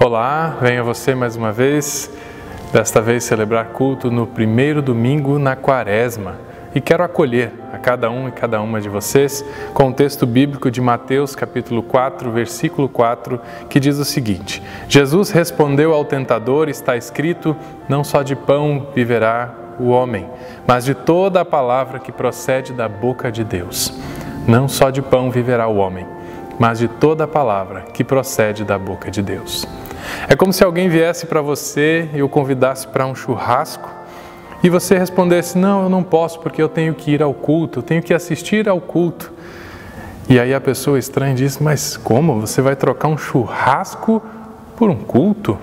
Olá, venha você mais uma vez, desta vez celebrar culto no primeiro domingo na Quaresma. E quero acolher a cada um e cada uma de vocês com o texto bíblico de Mateus capítulo 4, versículo 4, que diz o seguinte: Jesus respondeu ao tentador, está escrito, não só de pão viverá o homem, mas de toda a palavra que procede da boca de Deus. Não só de pão viverá o homem, mas de toda a palavra que procede da boca de Deus. É como se alguém viesse para você e o convidasse para um churrasco e você respondesse, não, eu não posso porque eu tenho que ir ao culto, eu tenho que assistir ao culto. E aí a pessoa estranha diz, mas como? Você vai trocar um churrasco por um culto?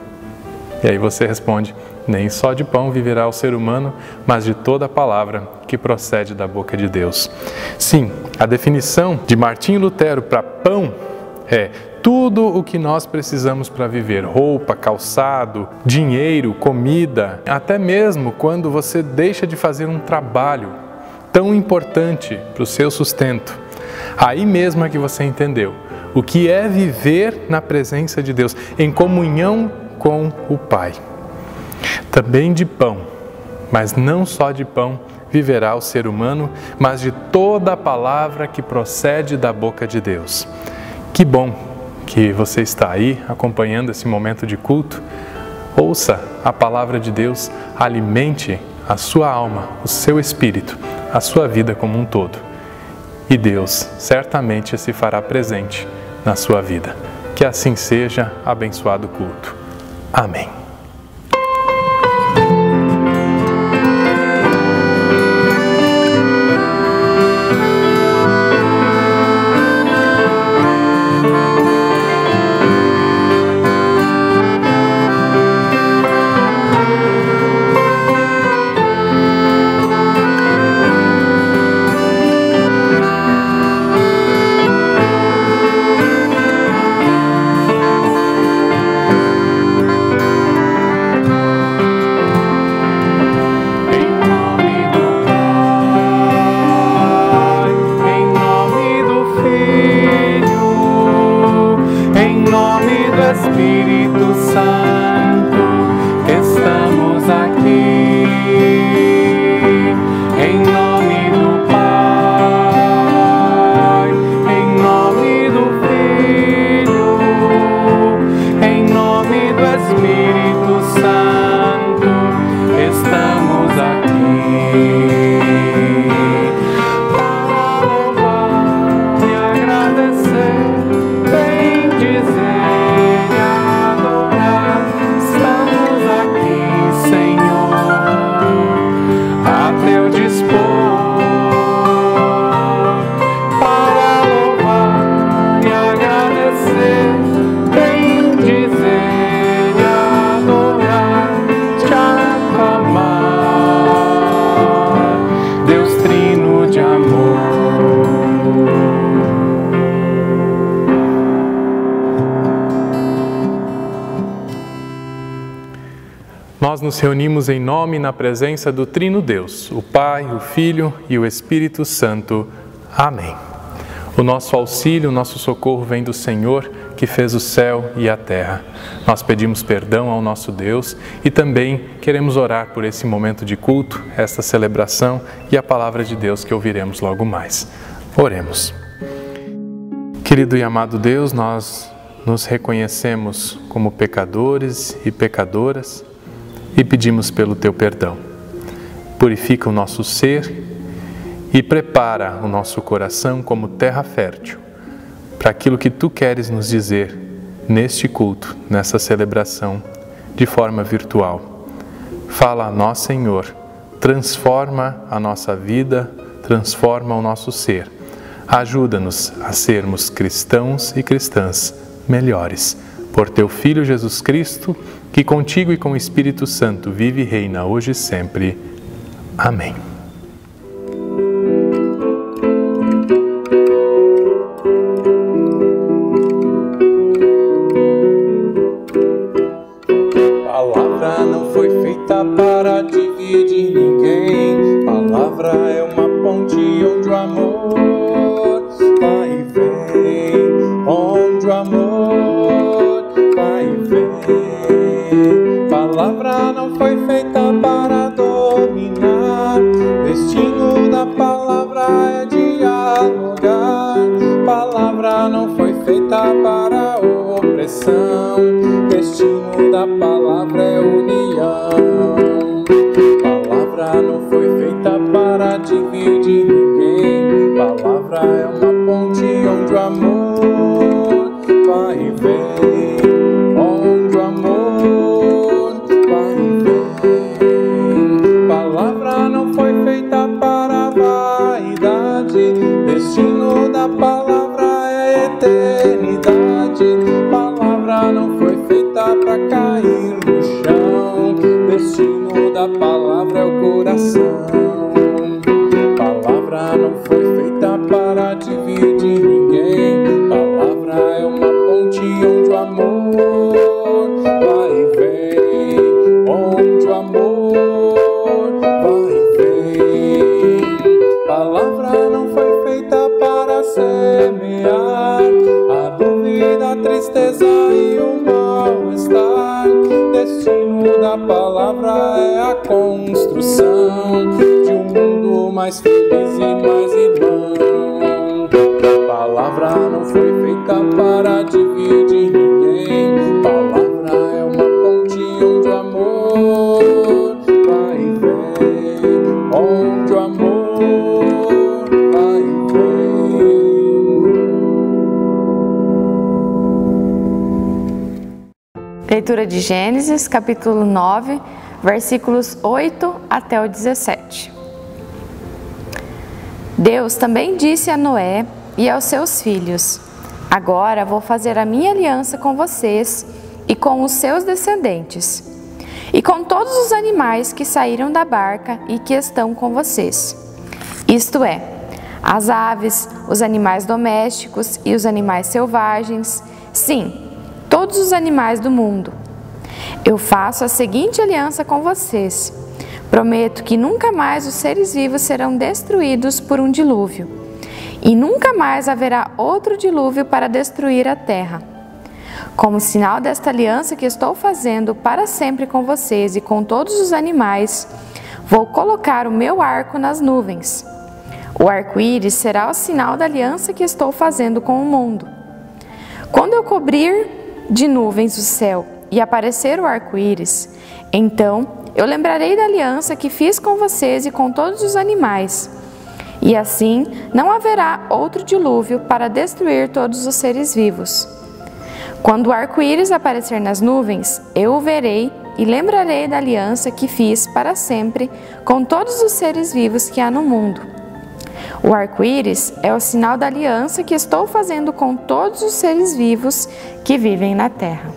E aí você responde, nem só de pão viverá o ser humano, mas de toda a palavra que procede da boca de Deus. Sim, a definição de Martinho Lutero para pão é tudo o que nós precisamos para viver, roupa, calçado, dinheiro, comida, até mesmo quando você deixa de fazer um trabalho tão importante para o seu sustento. Aí mesmo é que você entendeu o que é viver na presença de Deus, em comunhão com o Pai. Também de pão, mas não só de pão viverá o ser humano, mas de toda a palavra que procede da boca de Deus. Que bom que você está aí acompanhando esse momento de culto. Ouça a palavra de Deus, alimente a sua alma, o seu espírito, a sua vida como um todo. E Deus certamente se fará presente na sua vida. Que assim seja, abençoado culto. Amém. Espírito Santo, estamos aqui, em nome do Pai, em nome do Filho, em nome do Espírito Santo, estamos aqui. Para louvar e agradecer, bendizer. Nós nos reunimos em nome e na presença do Trino Deus, o Pai, o Filho e o Espírito Santo. Amém. O nosso auxílio, o nosso socorro vem do Senhor, que fez o céu e a terra. Nós pedimos perdão ao nosso Deus e também queremos orar por esse momento de culto, esta celebração e a palavra de Deus que ouviremos logo mais. Oremos. Querido e amado Deus, nós nos reconhecemos como pecadores e pecadoras, e pedimos pelo Teu perdão. Purifica o nosso ser e prepara o nosso coração como terra fértil para aquilo que Tu queres nos dizer neste culto, nessa celebração, de forma virtual. Fala a nós, Senhor, transforma a nossa vida, transforma o nosso ser. Ajuda-nos a sermos cristãos e cristãs melhores. Por Teu Filho Jesus Cristo, que contigo e com o Espírito Santo vive e reina hoje e sempre. Amém. A palavra não foi feita para dividir ninguém. A palavra é uma ponte onde o amor vai e vem. Onde o amor vai e vem. palavra não foi feita para dominar. Destino da palavra é dialogar. Palavra não foi feita para opressão. Destino da palavra é união. Palavra não foi feita para dividir ninguém. Palavra é uma ponte onde o amor vai e vem, onde o amor vai e vem. Palavra não foi feita para vaidade. Destino da palavra é eternidade. Palavra não foi feita para cair no chão. Destino da palavra é o coração. Palavra não foi feita para dividir ninguém. Palavra é uma ponte onde o amor vai e vem, onde o amor vai e vem. Palavra não foi feita para semear a dúvida, a tristeza e o mal-estar. Destino da palavra é a construção de um mundo mais feliz e mais irmão. Palavra não foi feita para dividir ninguém. Palavra é uma ponte onde o amor vai e vem, onde o amor vai e vem. Leitura de Gênesis, capítulo 9, versículos 8 até o 17. Deus também disse a Noé e aos seus filhos: agora vou fazer a minha aliança com vocês e com os seus descendentes, e com todos os animais que saíram da barca e que estão com vocês, isto é, as aves, os animais domésticos e os animais selvagens, sim, todos os animais do mundo. Eu faço a seguinte aliança com vocês: prometo que nunca mais os seres vivos serão destruídos por um dilúvio, e nunca mais haverá outro dilúvio para destruir a terra. Como sinal desta aliança que estou fazendo para sempre com vocês e com todos os animais, vou colocar o meu arco nas nuvens. O arco-íris será o sinal da aliança que estou fazendo com o mundo. Quando eu cobrir de nuvens o céu e aparecer o arco-íris, então eu lembrarei da aliança que fiz com vocês e com todos os animais, e assim não haverá outro dilúvio para destruir todos os seres vivos. Quando o arco-íris aparecer nas nuvens, eu o verei e lembrarei da aliança que fiz para sempre com todos os seres vivos que há no mundo. O arco-íris é o sinal da aliança que estou fazendo com todos os seres vivos que vivem na terra.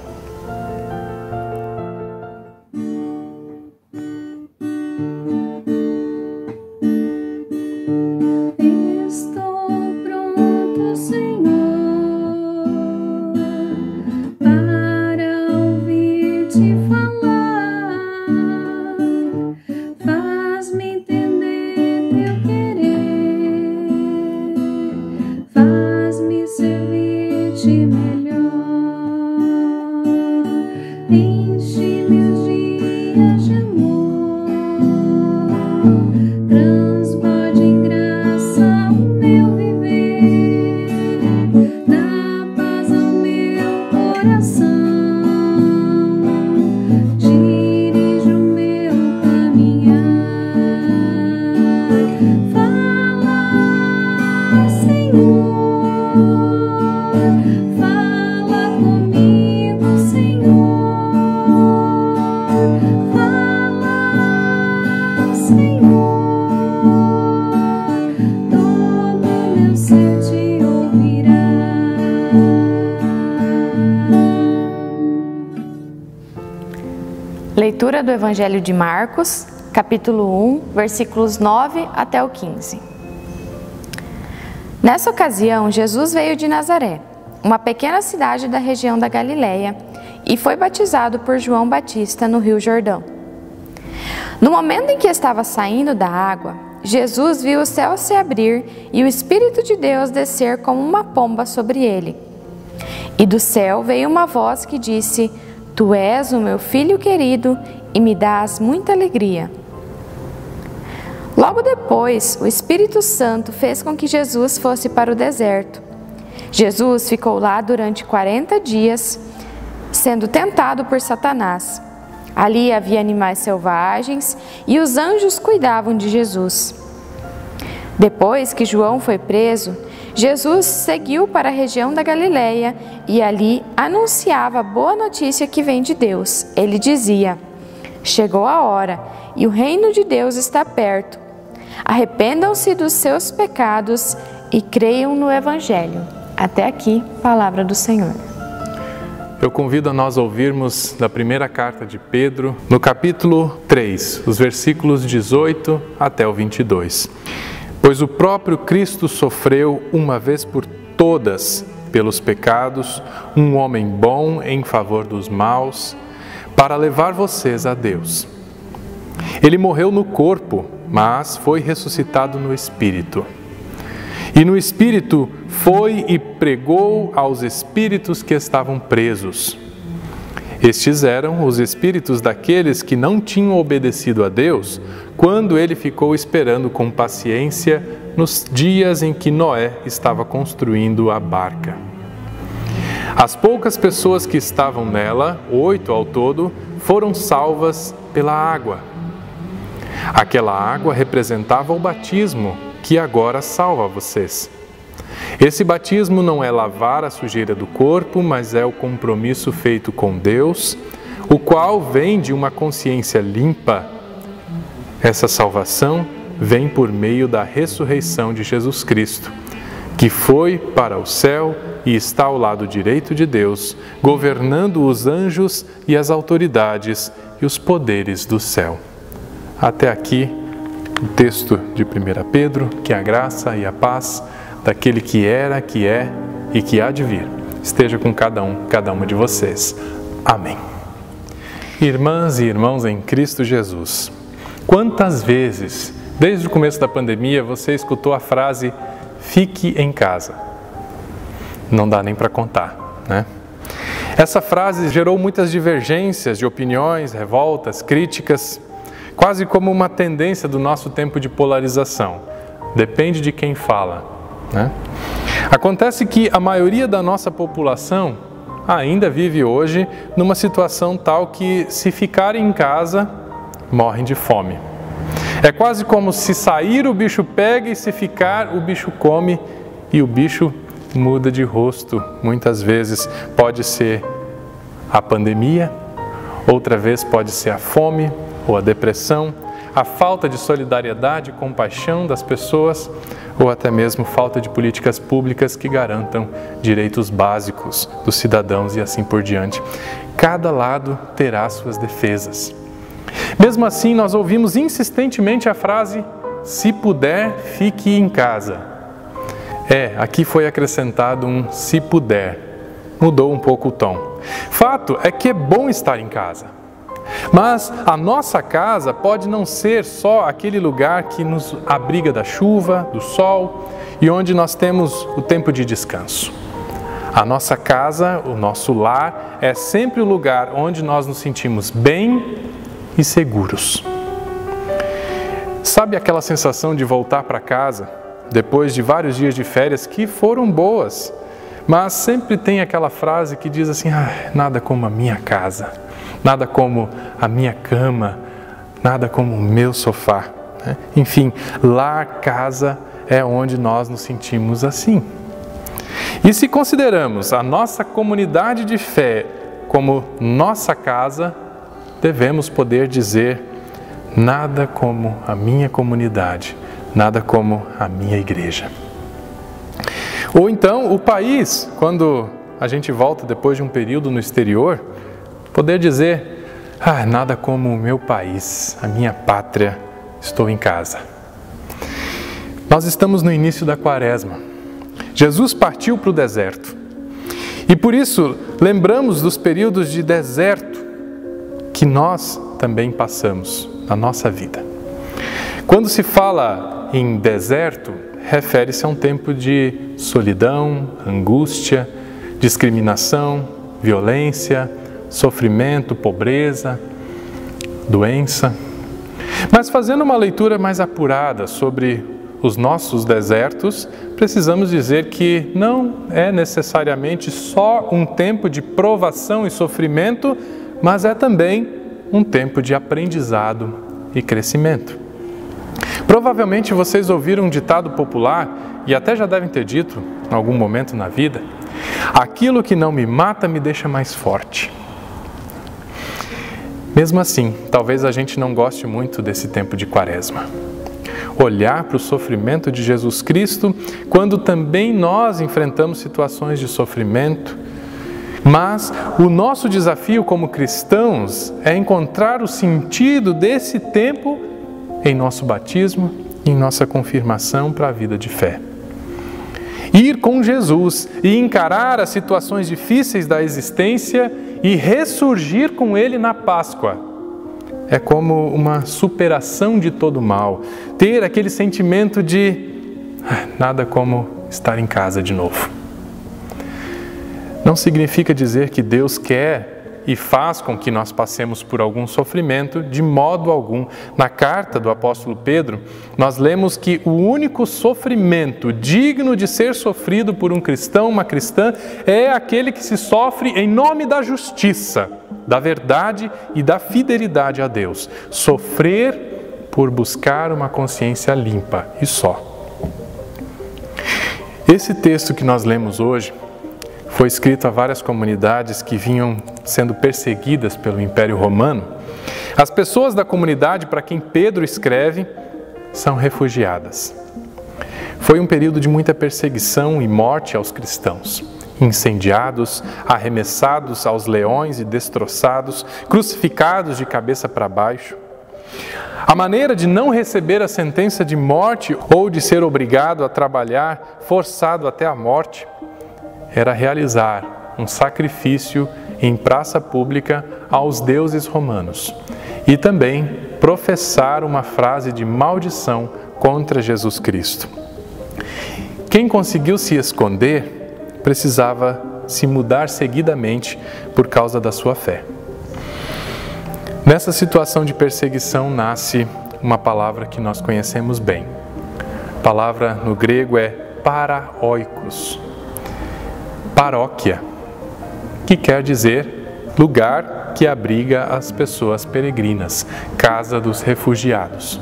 Leitura do Evangelho de Marcos, capítulo 1, versículos 9 até o 15. Nessa ocasião, Jesus veio de Nazaré, uma pequena cidade da região da Galileia, e foi batizado por João Batista no Rio Jordão. No momento em que estava saindo da água, Jesus viu o céu se abrir e o Espírito de Deus descer como uma pomba sobre ele. E do céu veio uma voz que disse: Tu és o meu filho querido e me dás muita alegria. Logo depois, o Espírito Santo fez com que Jesus fosse para o deserto. Jesus ficou lá durante 40 dias, sendo tentado por Satanás. Ali havia animais selvagens e os anjos cuidavam de Jesus. Depois que João foi preso, Jesus seguiu para a região da Galileia e ali anunciava a boa notícia que vem de Deus. Ele dizia: chegou a hora e o reino de Deus está perto. Arrependam-se dos seus pecados e creiam no Evangelho. Até aqui, palavra do Senhor. Eu convido a nós ouvirmos da primeira carta de Pedro, no capítulo 3, os versículos 18 até o 22. Pois o próprio Cristo sofreu uma vez por todas pelos pecados, um homem bom em favor dos maus, para levar vocês a Deus. Ele morreu no corpo, mas foi ressuscitado no Espírito. E no Espírito foi e pregou aos espíritos que estavam presos. Estes eram os espíritos daqueles que não tinham obedecido a Deus quando ele ficou esperando com paciência nos dias em que Noé estava construindo a barca. As poucas pessoas que estavam nela, 8 ao todo, foram salvas pela água. Aquela água representava o batismo que agora salva vocês. Esse batismo não é lavar a sujeira do corpo, mas é o compromisso feito com Deus, o qual vem de uma consciência limpa. Essa salvação vem por meio da ressurreição de Jesus Cristo, que foi para o céu e está ao lado direito de Deus, governando os anjos e as autoridades e os poderes do céu. Até aqui, o texto de 1 Pedro, que a graça e a paz daquele que era, que é e que há de vir esteja com cada uma de vocês. Amém. Irmãs e irmãos em Cristo Jesus, quantas vezes, desde o começo da pandemia, você escutou a frase "fique em casa"? Não dá nem para contar, né? Essa frase gerou muitas divergências de opiniões, revoltas, críticas, quase como uma tendência do nosso tempo de polarização. Depende de quem fala, né? Acontece que a maioria da nossa população ainda vive hoje numa situação tal que, se ficarem em casa, morrem de fome. É quase como se sair o bicho pega e se ficar o bicho come, e o bicho muda de rosto. Muitas vezes pode ser a pandemia, outra vez pode ser a fome ou a depressão, a falta de solidariedade e compaixão das pessoas, ou até mesmo falta de políticas públicas que garantam direitos básicos dos cidadãos e assim por diante. Cada lado terá suas defesas. Mesmo assim, nós ouvimos insistentemente a frase "se puder, fique em casa". Aqui foi acrescentado um "se puder". Mudou um pouco o tom. Fato é que é bom estar em casa. Mas a nossa casa pode não ser só aquele lugar que nos abriga da chuva, do sol e onde nós temos o tempo de descanso. A nossa casa, o nosso lar, é sempre o lugar onde nós nos sentimos bem e seguros. Sabe aquela sensação de voltar para casa depois de vários dias de férias que foram boas, mas sempre tem aquela frase que diz assim: nada como a minha casa. Nada como a minha cama, nada como o meu sofá. Enfim, lar, casa é onde nós nos sentimos assim. E se consideramos a nossa comunidade de fé como nossa casa, devemos poder dizer: nada como a minha comunidade, nada como a minha igreja. Ou então, o país, quando a gente volta depois de um período no exterior, poder dizer: nada como o meu país, a minha pátria, estou em casa. Nós estamos no início da Quaresma. Jesus partiu para o deserto. E por isso, lembramos dos períodos de deserto que nós também passamos na nossa vida. Quando se fala em deserto, refere-se a um tempo de solidão, angústia, discriminação, violência, sofrimento, pobreza, doença. Mas fazendo uma leitura mais apurada sobre os nossos desertos, precisamos dizer que não é necessariamente só um tempo de provação e sofrimento, mas é também um tempo de aprendizado e crescimento. Provavelmente vocês ouviram um ditado popular, e até já devem ter dito em algum momento na vida: aquilo que não me mata me deixa mais forte. Mesmo assim, talvez a gente não goste muito desse tempo de Quaresma. Olhar para o sofrimento de Jesus Cristo quando também nós enfrentamos situações de sofrimento. Mas o nosso desafio como cristãos é encontrar o sentido desse tempo em nosso batismo e em nossa confirmação para a vida de fé. Ir com Jesus e encarar as situações difíceis da existência e ressurgir com Ele na Páscoa é como uma superação de todo mal. Ter aquele sentimento de nada como estar em casa de novo. Não significa dizer que Deus quer e faz com que nós passemos por algum sofrimento, de modo algum. Na carta do apóstolo Pedro, nós lemos que o único sofrimento digno de ser sofrido por um cristão, uma cristã, é aquele que se sofre em nome da justiça, da verdade e da fidelidade a Deus. Sofrer por buscar uma consciência limpa e só. Esse texto que nós lemos hoje foi escrito a várias comunidades que vinham sendo perseguidas pelo Império Romano. As pessoas da comunidade para quem Pedro escreve são refugiadas. Foi um período de muita perseguição e morte aos cristãos. Incendiados, arremessados aos leões e destroçados, crucificados de cabeça para baixo. A maneira de não receber a sentença de morte ou de ser obrigado a trabalhar, forçado até a morte, era realizar um sacrifício em praça pública aos deuses romanos e também professar uma frase de maldição contra Jesus Cristo. Quem conseguiu se esconder precisava se mudar seguidamente por causa da sua fé. Nessa situação de perseguição nasce uma palavra que nós conhecemos bem. A palavra no grego é paraoikos. Paróquia, que quer dizer lugar que abriga as pessoas peregrinas, casa dos refugiados.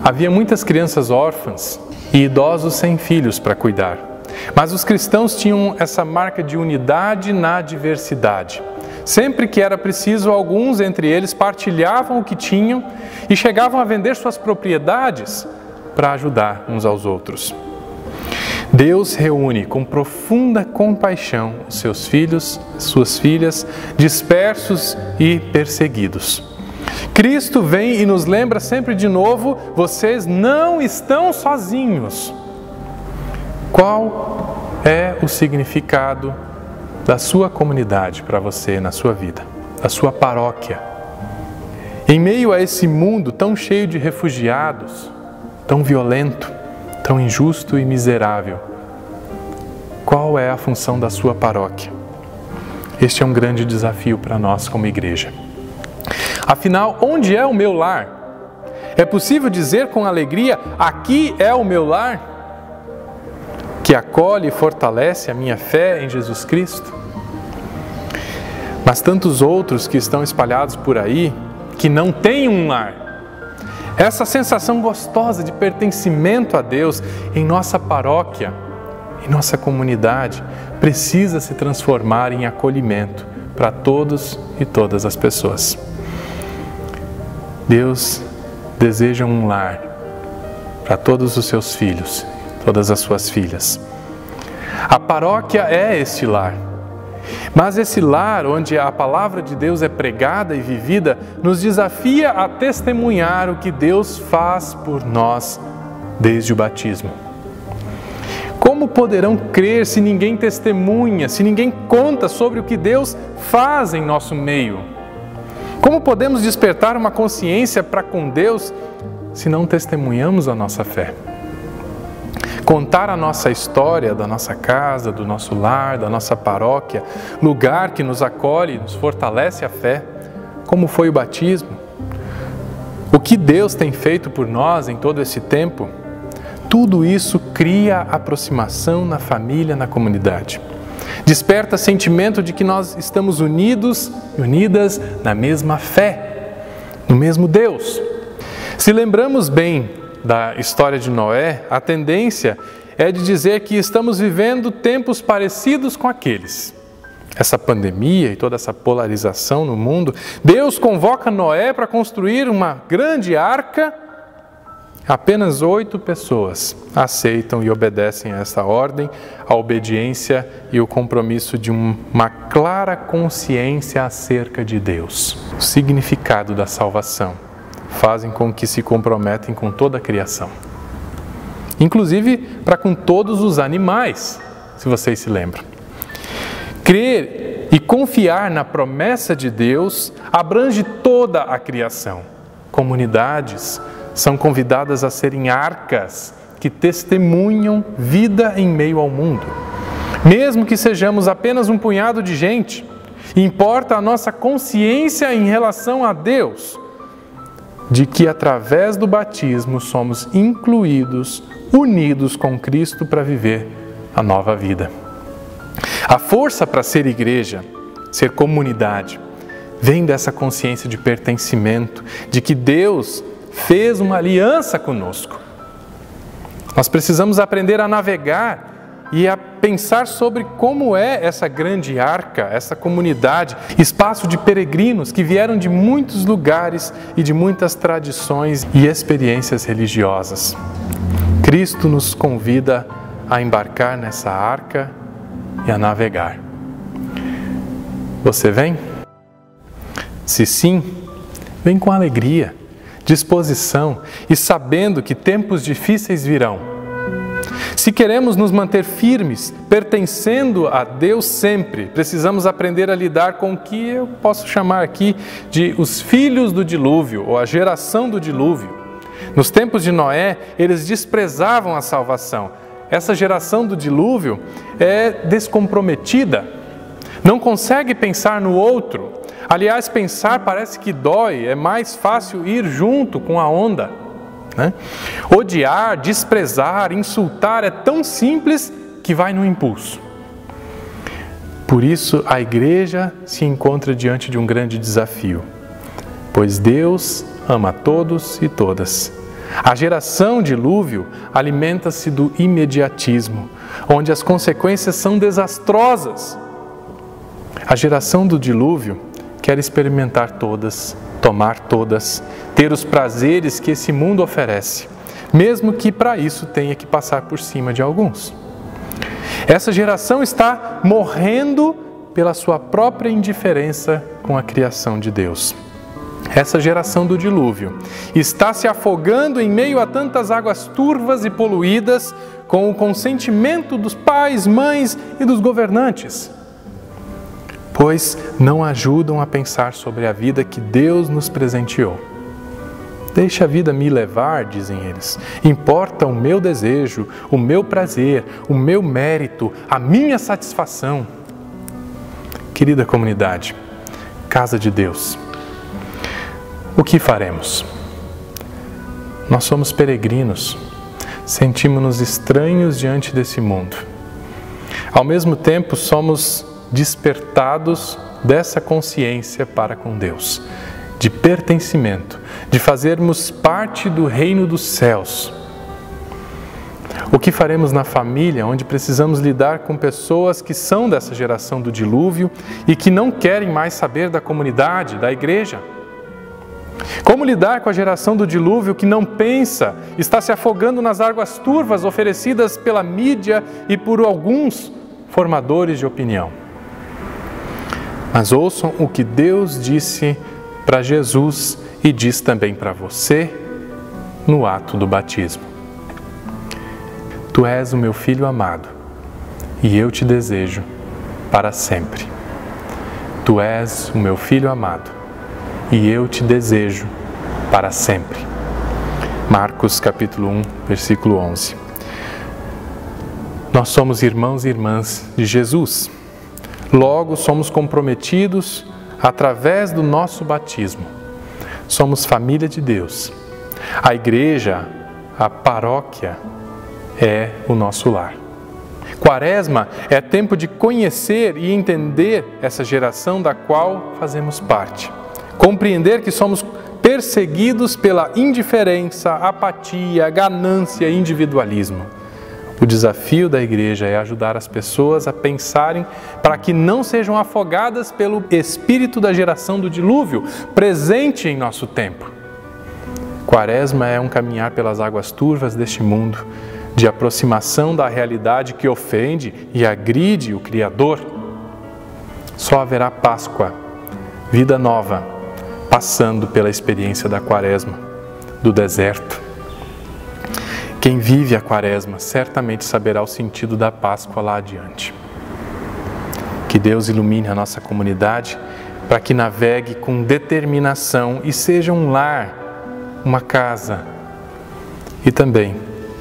Havia muitas crianças órfãs e idosos sem filhos para cuidar, mas os cristãos tinham essa marca de unidade na diversidade. Sempre que era preciso, alguns entre eles partilhavam o que tinham e chegavam a vender suas propriedades para ajudar uns aos outros. Deus reúne com profunda compaixão os seus filhos, suas filhas, dispersos e perseguidos. Cristo vem e nos lembra sempre de novo: vocês não estão sozinhos. Qual é o significado da sua comunidade para você na sua vida, da sua paróquia? Em meio a esse mundo tão cheio de refugiados, tão violento, tão injusto e miserável, qual é a função da sua paróquia? Este é um grande desafio para nós como igreja. Afinal, onde é o meu lar? É possível dizer com alegria: aqui é o meu lar? Que acolhe e fortalece a minha fé em Jesus Cristo? Mas tantos outros que estão espalhados por aí, que não têm um lar. Essa sensação gostosa de pertencimento a Deus em nossa paróquia, em nossa comunidade, precisa se transformar em acolhimento para todos e todas as pessoas. Deus deseja um lar para todos os seus filhos, todas as suas filhas. A paróquia é este lar. Mas esse lar, onde a palavra de Deus é pregada e vivida, nos desafia a testemunhar o que Deus faz por nós desde o batismo. Como poderão crer se ninguém testemunha, se ninguém conta sobre o que Deus faz em nosso meio? Como podemos despertar uma consciência para com Deus se não testemunhamos a nossa fé? contar a nossa história da nossa casa, do nosso lar, da nossa paróquia, lugar que nos acolhe e nos fortalece a fé, como foi o batismo, o que Deus tem feito por nós em todo esse tempo. Tudo isso cria aproximação na família, na comunidade. Desperta sentimento de que nós estamos unidos e unidas na mesma fé, no mesmo Deus. Se lembramos bem da história de Noé, a tendência é de dizer que estamos vivendo tempos parecidos com aqueles. Essa pandemia e toda essa polarização no mundo, Deus convoca Noé para construir uma grande arca. Apenas 8 pessoas aceitam e obedecem a essa ordem. A obediência e o compromisso de uma clara consciência acerca de Deus. O significado da salvação fazem com que se comprometem com toda a criação. Inclusive para com todos os animais, se vocês se lembram. Crer e confiar na promessa de Deus abrange toda a criação. Comunidades são convidadas a serem arcas que testemunham vida em meio ao mundo. Mesmo que sejamos apenas um punhado de gente, importa a nossa consciência em relação a Deus, de que através do batismo somos incluídos, unidos com Cristo para viver a nova vida. A força para ser igreja, ser comunidade, vem dessa consciência de pertencimento, de que Deus fez uma aliança conosco. Nós precisamos aprender a navegar e a pensar sobre como é essa grande arca, essa comunidade, espaço de peregrinos que vieram de muitos lugares e de muitas tradições e experiências religiosas. Cristo nos convida a embarcar nessa arca e a navegar. Você vem? Se sim, vem com alegria, disposição e sabendo que tempos difíceis virão. Se queremos nos manter firmes, pertencendo a Deus sempre, precisamos aprender a lidar com o que eu posso chamar aqui de os filhos do dilúvio, ou a geração do dilúvio. Nos tempos de Noé, eles desprezavam a salvação. Essa geração do dilúvio é descomprometida, não consegue pensar no outro. Aliás, pensar parece que dói, é mais fácil ir junto com a onda, né? Odiar, desprezar, insultar é tão simples que vai no impulso. Por isso, a igreja se encontra diante de um grande desafio, pois Deus ama todos e todas. A geração dilúvio alimenta-se do imediatismo, onde as consequências são desastrosas. A geração do dilúvio quer experimentar todas, tomar todas, ter os prazeres que esse mundo oferece, mesmo que para isso tenha que passar por cima de alguns. Essa geração está morrendo pela sua própria indiferença com a criação de Deus. Essa geração do dilúvio está se afogando em meio a tantas águas turvas e poluídas com o consentimento dos pais, mães e dos governantes, pois não ajudam a pensar sobre a vida que Deus nos presenteou. Deixa a vida me levar, dizem eles. Importa o meu desejo, o meu prazer, o meu mérito, a minha satisfação. Querida comunidade, casa de Deus, o que faremos? Nós somos peregrinos, sentimos-nos estranhos diante desse mundo. Ao mesmo tempo, somos despertados dessa consciência para com Deus, de pertencimento, de fazermos parte do reino dos céus. O que faremos na família, onde precisamos lidar com pessoas que são dessa geração do dilúvio e que não querem mais saber da comunidade, da igreja? Como lidar com a geração do dilúvio que não pensa, está se afogando nas águas turvas oferecidas pela mídia e por alguns formadores de opinião? Mas ouçam o que Deus disse para Jesus e diz também para você no ato do batismo. Tu és o meu filho amado e eu te desejo para sempre. Tu és o meu filho amado e eu te desejo para sempre. Marcos capítulo 1, versículo 11. Nós somos irmãos e irmãs de Jesus. Logo, somos comprometidos através do nosso batismo. Somos família de Deus. A igreja, a paróquia, é o nosso lar. Quaresma é tempo de conhecer e entender essa geração da qual fazemos parte. Compreender que somos perseguidos pela indiferença, apatia, ganância e individualismo. O desafio da igreja é ajudar as pessoas a pensarem para que não sejam afogadas pelo espírito da geração do dilúvio, presente em nosso tempo. Quaresma é um caminhar pelas águas turvas deste mundo, de aproximação da realidade que ofende e agride o Criador. Só haverá Páscoa, vida nova, passando pela experiência da Quaresma, do deserto. Quem vive a Quaresma certamente saberá o sentido da Páscoa lá adiante. Que Deus ilumine a nossa comunidade para que navegue com determinação e seja um lar, uma casa e também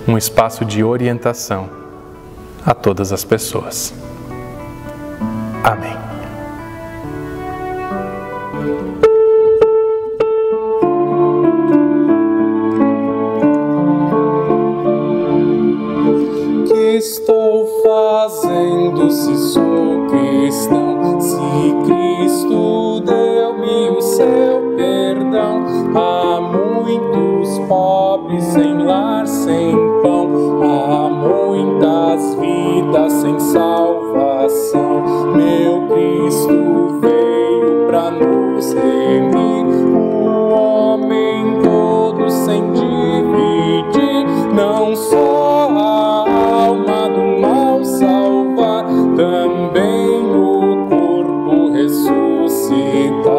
um espaço de orientação a todas as pessoas. Amém. Estou fazendo se sou cristão, se Cristo deu-me o seu perdão. Há muitos pobres sem lar, sem pão, há muitas vidas sem salvação. Meu Cristo veio pra nos remir, o homem todo sem dividir, não só a alma do mal salvar, também o corpo ressuscitar.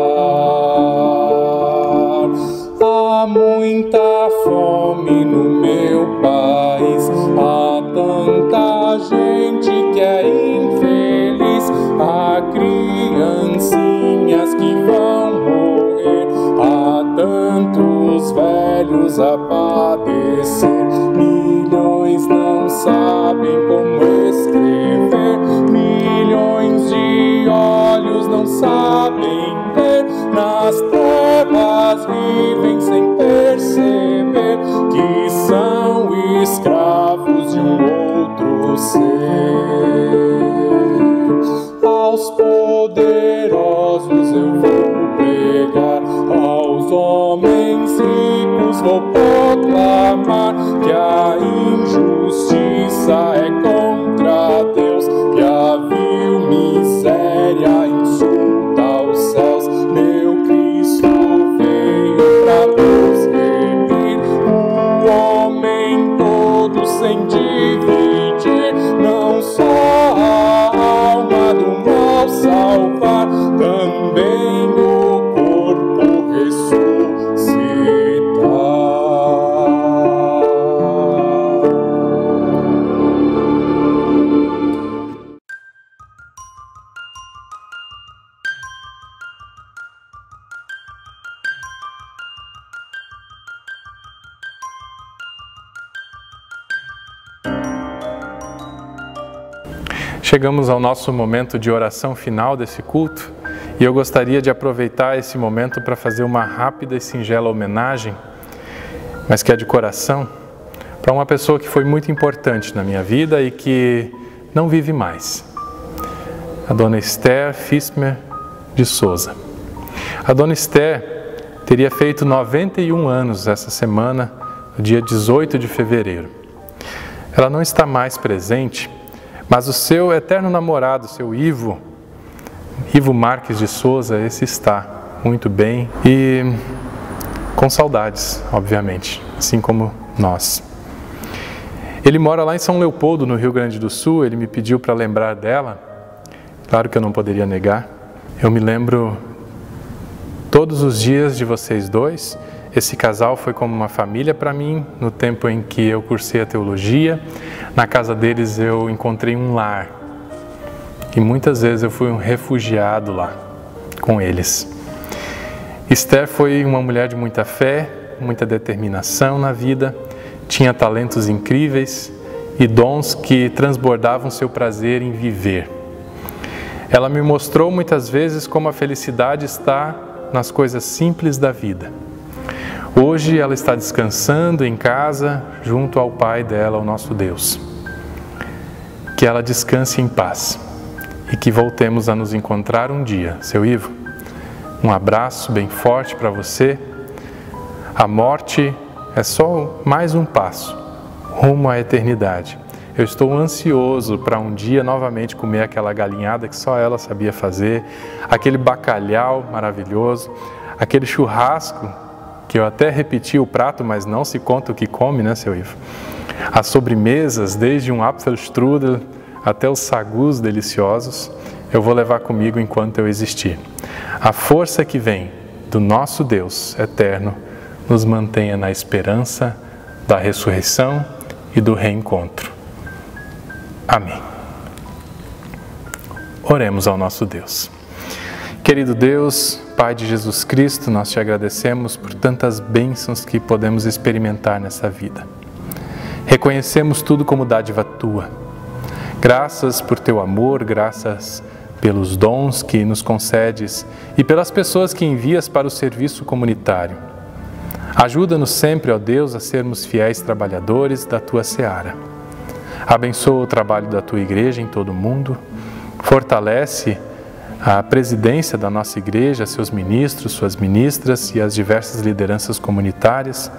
Há muita fome no meu país, há tanta gente que é infeliz, há criancinhas que vão morrer, há tantos velhos a padecer, milhões não sabem como escrever, milhões de olhos não sabem ver, nas trevas vivem sem perceber que são escravos de um outro ser. Aos poderosos eu vou pregar, aos homens ricos vou proclamar que a injustiça é contra Deus, que a vil miséria insulta os céus. Meu Cristo veio pra nos remir, o homem todo sem dividir, não só a alma do mal salvar, também o corpo ressuscitar. Chegamos ao nosso momento de oração final desse culto e eu gostaria de aproveitar esse momento para fazer uma rápida e singela homenagem, mas que é de coração, para uma pessoa que foi muito importante na minha vida e que não vive mais. A Dona Esther Fismer de Souza. A Dona Esther teria feito 91 anos essa semana, no dia 18 de fevereiro. Ela não está mais presente, mas o seu eterno namorado, seu Ivo Marques de Souza, esse está muito bem e com saudades, obviamente, assim como nós. Ele mora lá em São Leopoldo, no Rio Grande do Sul. Ele me pediu para lembrar dela. Claro que eu não poderia negar. Eu me lembro todos os dias de vocês dois. Esse casal foi como uma família para mim, no tempo em que eu cursei a teologia. Na casa deles eu encontrei um lar. E muitas vezes eu fui um refugiado lá, com eles. Esther foi uma mulher de muita fé, muita determinação na vida, tinha talentos incríveis e dons que transbordavam seu prazer em viver. Ela me mostrou muitas vezes como a felicidade está nas coisas simples da vida. Hoje ela está descansando em casa junto ao Pai dela, o nosso Deus. Que ela descanse em paz e que voltemos a nos encontrar um dia. Seu Ivo, um abraço bem forte para você. A morte é só mais um passo rumo à eternidade. Eu estou ansioso para um dia novamente comer aquela galinhada que só ela sabia fazer, aquele bacalhau maravilhoso, aquele churrasco que eu até repeti o prato, mas não se conta o que come, né, seu Ivo? As sobremesas, desde um Apfelstrudel até os sagus deliciosos, eu vou levar comigo enquanto eu existir. A força que vem do nosso Deus eterno nos mantenha na esperança da ressurreição e do reencontro. Amém. Oremos ao nosso Deus. Querido Deus, Pai de Jesus Cristo, nós te agradecemos por tantas bênçãos que podemos experimentar nessa vida. Reconhecemos tudo como dádiva tua. Graças por teu amor, graças pelos dons que nos concedes e pelas pessoas que envias para o serviço comunitário. Ajuda-nos sempre, ó Deus, a sermos fiéis trabalhadores da tua seara. Abençoa o trabalho da tua igreja em todo o mundo, fortalece a presidência da nossa igreja, seus ministros, suas ministras e as diversas lideranças comunitárias.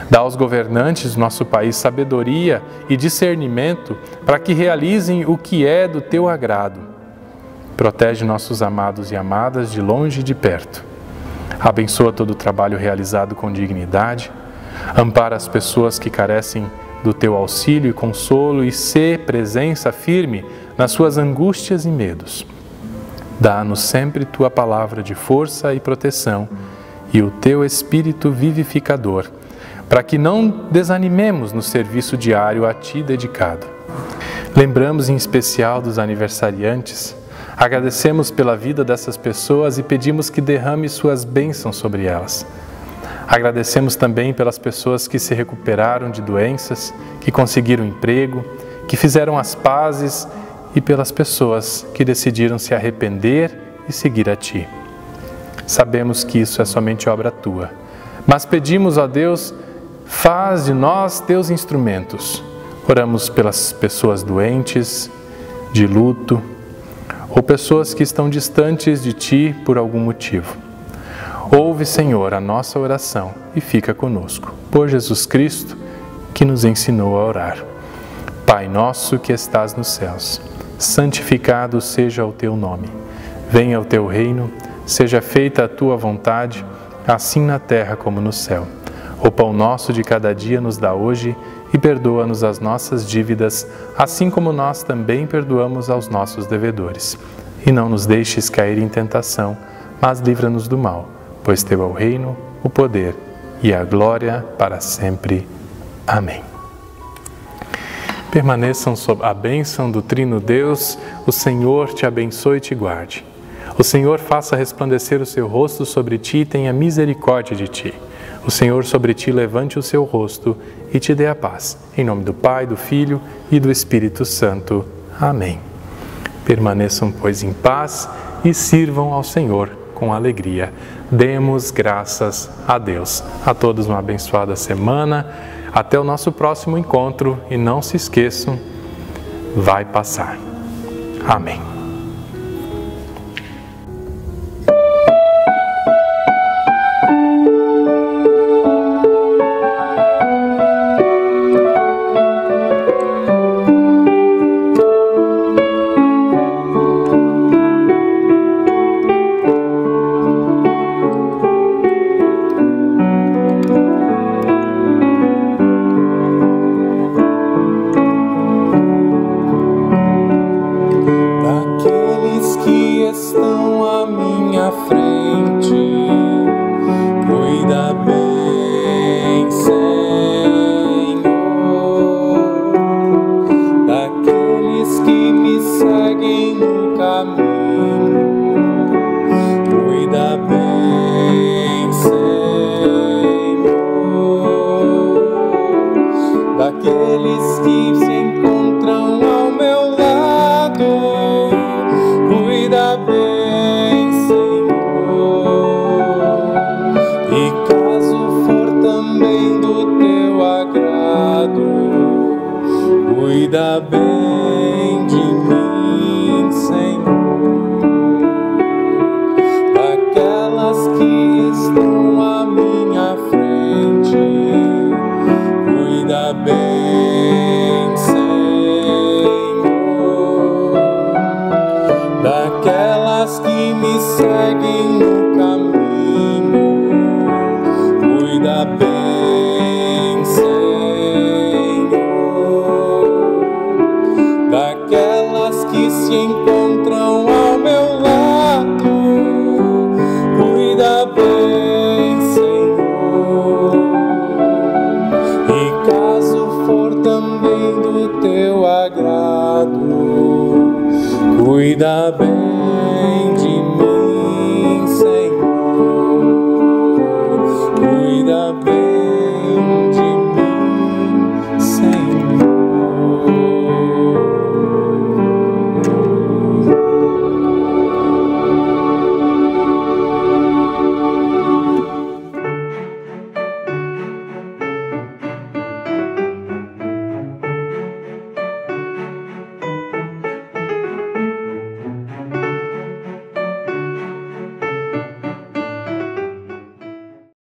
Dá aos governantes do nosso país sabedoria e discernimento para que realizem o que é do teu agrado. Protege nossos amados e amadas de longe e de perto. Abençoa todo o trabalho realizado com dignidade. Ampara as pessoas que carecem do teu auxílio e consolo e sê presença firme nas suas angústias e medos. Dá-nos sempre tua palavra de força e proteção e o teu Espírito vivificador, para que não desanimemos no serviço diário a ti dedicado. Lembramos em especial dos aniversariantes, agradecemos pela vida dessas pessoas e pedimos que derrame suas bênçãos sobre elas. Agradecemos também pelas pessoas que se recuperaram de doenças, que conseguiram emprego, que fizeram as pazes e pelas pessoas que decidiram se arrepender e seguir a Ti. Sabemos que isso é somente obra Tua, mas pedimos a Deus, faz de nós Teus instrumentos. Oramos pelas pessoas doentes, de luto, ou pessoas que estão distantes de Ti por algum motivo. Ouve, Senhor, a nossa oração e fica conosco, por Jesus Cristo, que nos ensinou a orar. Pai nosso que estás nos céus, santificado seja o teu nome. Venha o teu reino, seja feita a tua vontade, assim na terra como no céu. O pão nosso de cada dia nos dá hoje e perdoa-nos as nossas dívidas, assim como nós também perdoamos aos nossos devedores. E não nos deixes cair em tentação, mas livra-nos do mal, pois teu é o reino, o poder e a glória para sempre. Amém. Permaneçam sob a bênção do Trino Deus, o Senhor te abençoe e te guarde. O Senhor faça resplandecer o seu rosto sobre ti e tenha misericórdia de ti. O Senhor sobre ti levante o seu rosto e te dê a paz. Em nome do Pai, do Filho e do Espírito Santo. Amém. Permaneçam, pois, em paz e sirvam ao Senhor com alegria. Demos graças a Deus. A todos uma abençoada semana. Até o nosso próximo encontro e não se esqueçam, vai passar. Amém. Da Cuida bem de mim, Senhor, daquelas que estão à minha frente. Cuida bem, Senhor, daquelas que me seguem no caminho. Cuida bem, Senhor, daquelas que se encontram ao meu lado. Cuida bem, Senhor, e caso for também do teu agrado, cuida bem.